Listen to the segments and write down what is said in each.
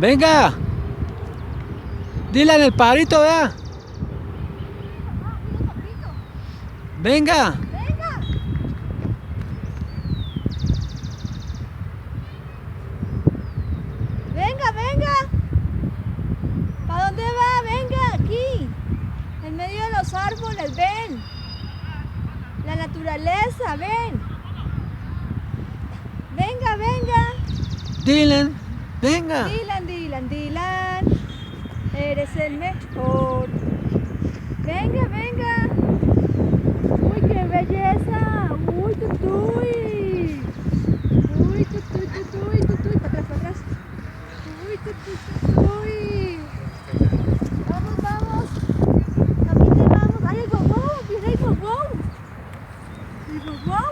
Venga. Dile en el pajarito, vea. Venga. Venga, venga. ¿Para dónde va? Venga, aquí. En medio de los árboles, ven. La naturaleza, ven. Venga, venga. Dylan, venga. Dylan, Dylan, Dylan. Eres el mejor. Venga, venga. Uy, qué belleza. Uy, tutuy. Uy, tutuy, tutuy, tutuy. Para atrás, para atrás. Uy, tutuy, tutuy. Vamos, vamos. Camine, vamos. ¡Ay, el gogó! ¡Viene el gogó! ¡El gogó!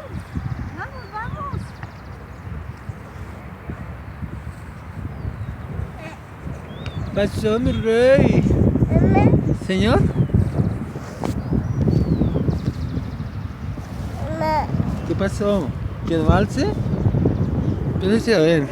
¡Vamos, vamos! Pasó mi rey. Señor. ¿Qué pasó? ¿Quedó alce? Empieza a ver.